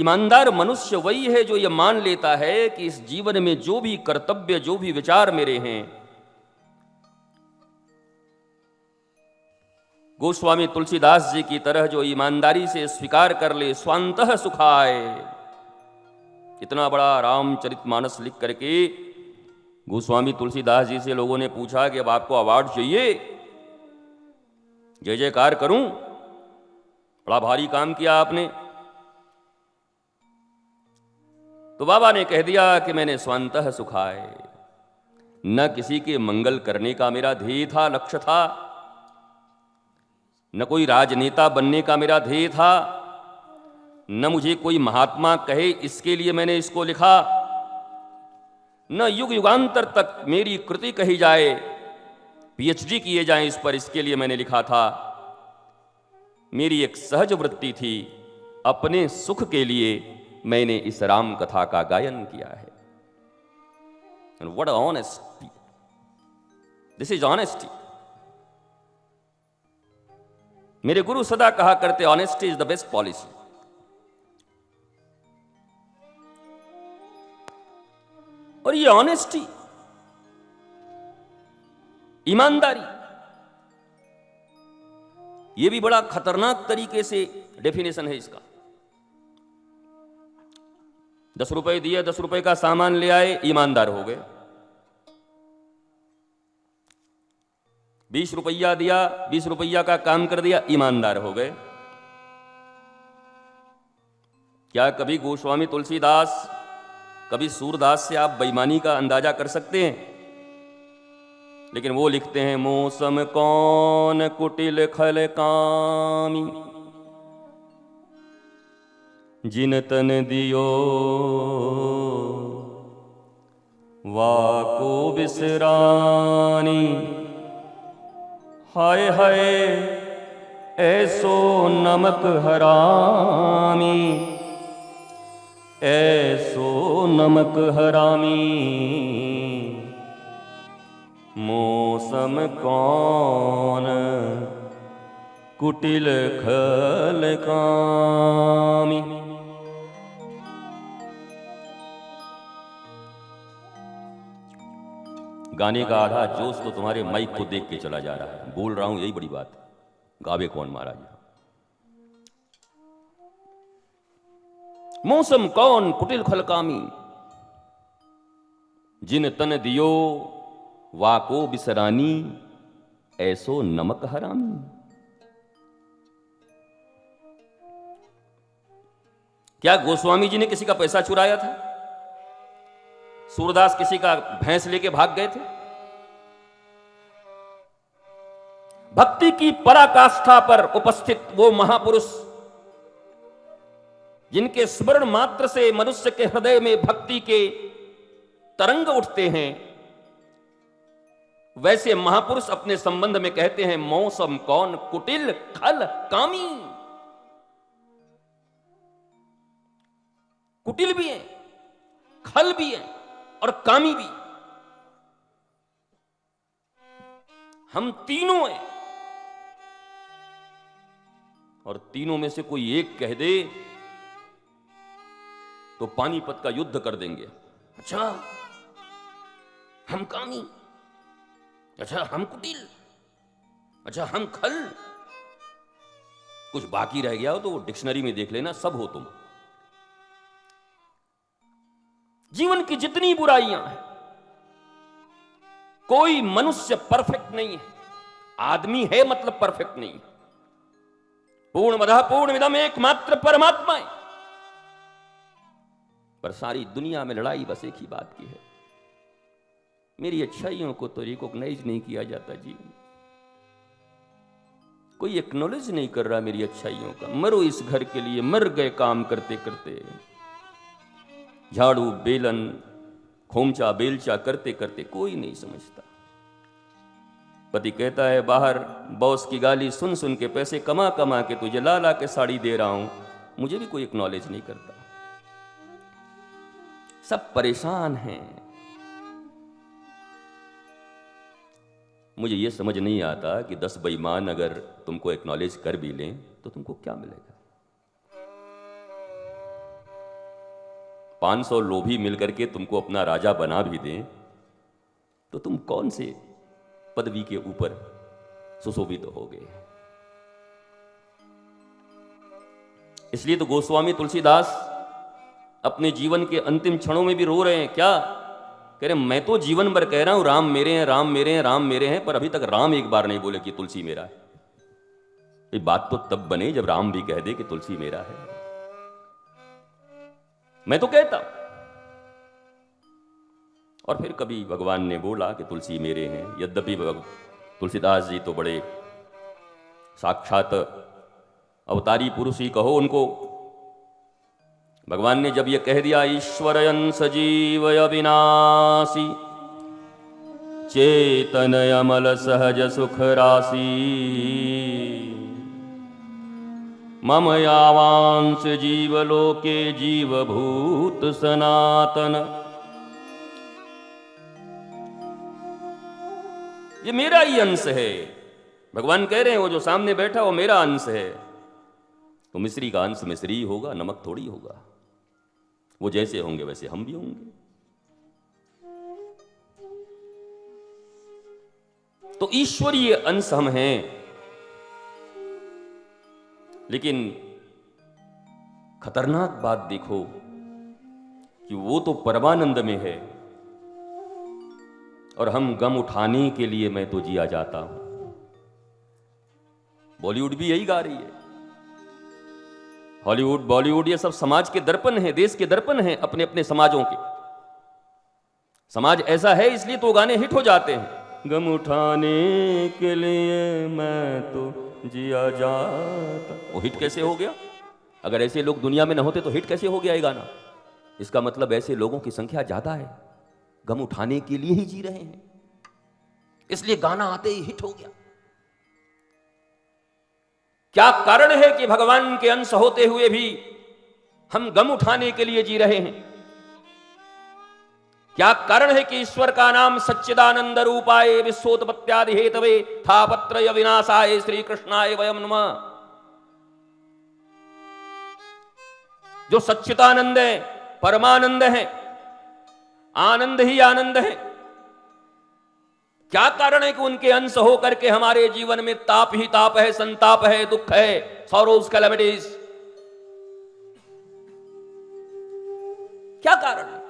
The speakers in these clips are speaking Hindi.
ईमानदार मनुष्य वही है जो ये मान लेता है कि इस जीवन में जो भी कर्तव्य, जो भी विचार मेरे हैं, गोस्वामी तुलसीदास जी की तरह जो ईमानदारी से स्वीकार कर ले, स्वांतः सुखाय। इतना बड़ा रामचरितमानस लिख करके गोस्वामी तुलसीदास जी से लोगों ने पूछा कि अब आपको अवार्ड चाहिए, जय जयकार करूं, बड़ा भारी काम किया आपने। तो बाबा ने कह दिया कि मैंने स्वांतः सुखाय, न किसी के मंगल करने का मेरा ध्येय था, लक्ष्य था, न कोई राजनेता बनने का मेरा ध्येय था, न मुझे कोई महात्मा कहे इसके लिए मैंने इसको लिखा, न युग युगांतर तक मेरी कृति कही जाए, पीएचडी किए जाएं इस पर, इसके लिए मैंने लिखा था। मेरी एक सहज वृत्ति थी, अपने सुख के लिए मैंने इस राम कथा का गायन किया है। And what a honesty! This is honesty. मेरे गुरु सदा कहा करते, honesty is the best policy. और ये ऑनेस्टी, ईमानदारी, ये भी बड़ा खतरनाक तरीके से डेफिनेशन है इसका। 10 रुपए दिए, 10 रुपए का सामान ले आए, ईमानदार हो गए। 20 रुपया दिया, 20 रुपया का काम कर दिया, ईमानदार हो गए। क्या कभी गोस्वामी तुलसीदास, कभी सूरदास से आप बेईमानी का अंदाजा कर सकते हैं? लेकिन वो लिखते हैं, मौसम कौन कुटिल खल कामी, जिन तन दियो वाको बिसरानी। हाय हाय ऐसो नमक हरामी, ऐसो नमक हरामी, मौसम कौन कुटिल खल कामी। गाने का आधा जोश तो तुम्हारे माइक को देख के चला जा रहा है। बोल रहा हूं यही बड़ी बात है, गावे कौन महाराज। मौसम कौन कुटिल खलकामी, जिन तन दियो वाको बिसरानी, ऐसो नमक हरामी। क्या गोस्वामी जी ने किसी का पैसा चुराया था? सूरदास किसी का भैंस लेके भाग गए थे? भक्ति की पराकाष्ठा पर उपस्थित वो महापुरुष, जिनके स्मरण मात्र से मनुष्य के हृदय में भक्ति के तरंग उठते हैं, वैसे महापुरुष अपने संबंध में कहते हैं, मौसम कौन कुटिल खल कामी। कुटिल भी है, खल भी है और कामी भी। हम तीनों हैं, और तीनों में से कोई एक कह दे तो पानीपत का युद्ध कर देंगे। अच्छा हम कामी, अच्छा हम कुटिल, अच्छा हम खल। कुछ बाकी रह गया हो तो वो डिक्शनरी में देख लेना, सब हो तुम। जीवन की जितनी बुराइयां हैं, कोई मनुष्य परफेक्ट नहीं है। आदमी है मतलब परफेक्ट नहीं। पूर्णमदः पूर्णमिदम् एकमात्र परमात्मा है। पर सारी दुनिया में लड़ाई बस एक ही बात की है, मेरी अच्छाइयों को तो रिकॉग्नाइज नहीं किया जाता जी। कोई एक्नॉलेज नहीं कर रहा मेरी अच्छाइयों का। मरो इस घर के लिए, मर गए काम करते करते। झाड़ू बेलन खोमचा बेलचा करते करते, कोई नहीं समझता। पति कहता है बाहर बॉस की गाली सुन सुन के, पैसे कमा कमा के तुझे ला ला के साड़ी दे रहा हूं, मुझे भी कोई एक्नॉलेज नहीं करता। सब परेशान हैं। मुझे यह समझ नहीं आता कि 10 बेईमान अगर तुमको एक्नॉलेज कर भी लें तो तुमको क्या मिलेगा। 500 लोभी मिलकर के तुमको अपना राजा बना भी दें तो तुम कौन से पदवी के ऊपर सुशोभित होगे। इसलिए तो गोस्वामी तुलसीदास अपने जीवन के अंतिम क्षणों में भी रो रहे हैं। क्या कह रहे, मैं तो जीवन भर कह रहा हूं राम मेरे हैं, राम मेरे हैं, राम मेरे हैं, पर अभी तक राम एक बार नहीं बोले कि तुलसी मेरा है। ये बात तो तब बने जब राम भी कह दे कि तुलसी मेरा है। मैं तो कहता, और फिर कभी भगवान ने बोला कि तुलसी मेरे हैं। यद्यपि तुलसीदास जी तो बड़े साक्षात अवतारी पुरुष ही कहो उनको। भगवान ने जब ये कह दिया, ईश्वरयन सजीवय विनाशी चेतनय अमल सहज सुख राशि मम यावांश जीवलोके जीवभूत सनातन। ये मेरा ही अंश है। भगवान कह रहे हैं वो जो सामने बैठा वो मेरा अंश है। तो मिश्री का अंश मिश्री ही होगा, नमक थोड़ी होगा। वो जैसे होंगे वैसे हम भी होंगे। तो ईश्वरीय अंश हम हैं, लेकिन खतरनाक बात देखो कि वो तो परमानंद में है और हम गम उठाने के लिए मैं तो जिया जाता हूं। बॉलीवुड भी यही गा रही है। हॉलीवुड, बॉलीवुड, ये सब समाज के दर्पण हैं, देश के दर्पण हैं, अपने अपने समाजों के। समाज ऐसा है इसलिए तो गाने हिट हो जाते हैं। गम उठाने के लिए मैं तो जिया जाता। वो हिट कैसे हो गया? अगर ऐसे लोग दुनिया में न होते तो हिट कैसे हो गया ये गाना? इसका मतलब ऐसे लोगों की संख्या ज्यादा है, गम उठाने के लिए ही जी रहे हैं, इसलिए गाना आते ही हिट हो गया। क्या कारण है कि भगवान के अंश होते हुए भी हम गम उठाने के लिए जी रहे हैं? क्या कारण है कि ईश्वर का नाम सच्चिदानंद रूपाय विश्वोत्पत्त्यादि हेतवे थापत्रय विनाशाय श्री कृष्णाय वयम नमः। जो सच्चिदानंद है, परमानंद है, आनंद ही आनंद है, क्या कारण है कि उनके अंश होकर के हमारे जीवन में ताप ही ताप है, संताप है, दुख है, सॉरोज, कैलेमिटीज? क्या कारण है?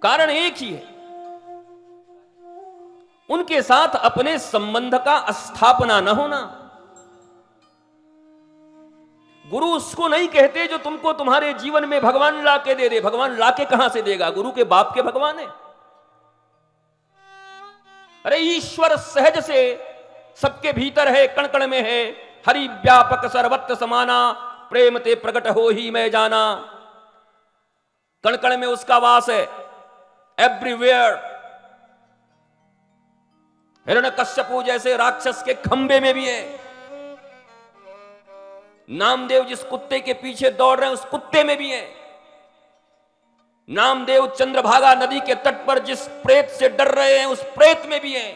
कारण एक ही है, उनके साथ अपने संबंध का स्थापना न होना। गुरु उसको नहीं कहते जो तुमको तुम्हारे जीवन में भगवान लाके दे दे। भगवान लाके कहां से देगा? गुरु के बाप के भगवान है। अरे ईश्वर सहज से सबके भीतर है, कण कण में है। हरि व्यापक सर्वत्र समाना, प्रेम ते प्रकट हो ही मैं जाना। कण कण में उसका वास है, एवरीवेयर। हिरण्यकश्यपु जैसे राक्षस के खंबे में भी है। नामदेव जिस कुत्ते के पीछे दौड़ रहे हैं उस कुत्ते में भी है। नामदेव चंद्रभागा नदी के तट पर जिस प्रेत से डर रहे हैं उस प्रेत में भी है।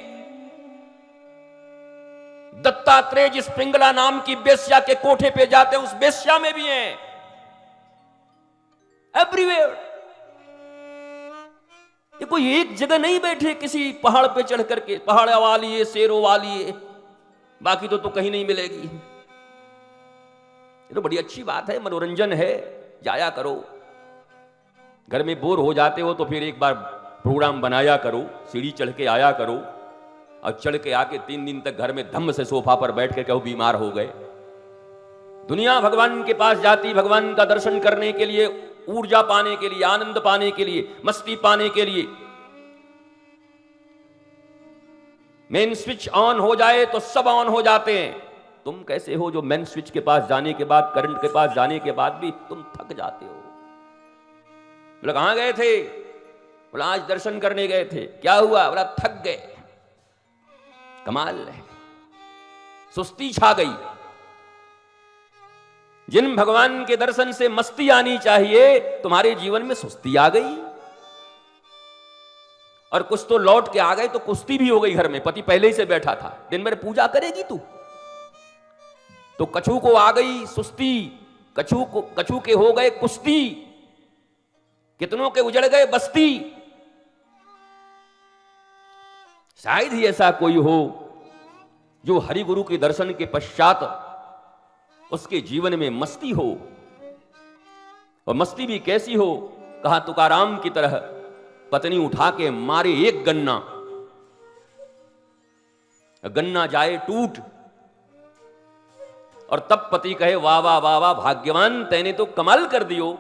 दत्तात्रेय जिस पिंगला नाम की बेश्या के कोठे पे जाते हैं उस बेश्या में भी है। एवरीवेयर। ये कोई एक जगह नहीं बैठे किसी पहाड़ पे चढ़ करके, पहाड़ वाली है, शेरों वाली है, बाकी तो कहीं नहीं मिलेगी। ये तो बड़ी अच्छी बात है, मनोरंजन है, जाया करो। घर में बोर हो जाते हो तो फिर एक बार प्रोग्राम बनाया करो, सीढ़ी चढ़ के आया करो, और चढ़ के आके 3 दिन तक घर में धम्म से सोफा पर बैठ के कहो बीमार हो गए। दुनिया भगवान के पास जाती भगवान का दर्शन करने के लिए, ऊर्जा पाने के लिए, आनंद पाने के लिए, मस्ती पाने के लिए। मेन स्विच ऑन हो जाए तो सब ऑन हो जाते हैं। तुम कैसे हो जो मेन स्विच के पास जाने के बाद, करंट के पास जाने के बाद भी तुम थक जाते हो? बोला कहां गए थे? बोला आज दर्शन करने गए थे। क्या हुआ? बोला थक गए। कमाल है, सुस्ती छा गई। जिन भगवान के दर्शन से मस्ती आनी चाहिए, तुम्हारे जीवन में सुस्ती आ गई। और कुछ तो लौट के आ गए तो कुश्ती भी हो गई घर में। पति पहले ही से बैठा था, दिन भर पूजा करेगी तू, तो कछु को आ गई सुस्ती, कछु के हो गए कुश्ती, कितनों के उजड़ गए बस्ती। शायद ही ऐसा कोई हो जो हरि गुरु के दर्शन के पश्चात उसके जीवन में मस्ती हो, और मस्ती भी कैसी हो, कहा तुकाराम की तरह पत्नी उठा के मारे एक गन्ना, गन्ना जाए टूट, और तब पति कहे वाह वाह वाह वाह भाग्यवान, तैने तो कमाल कर दियो,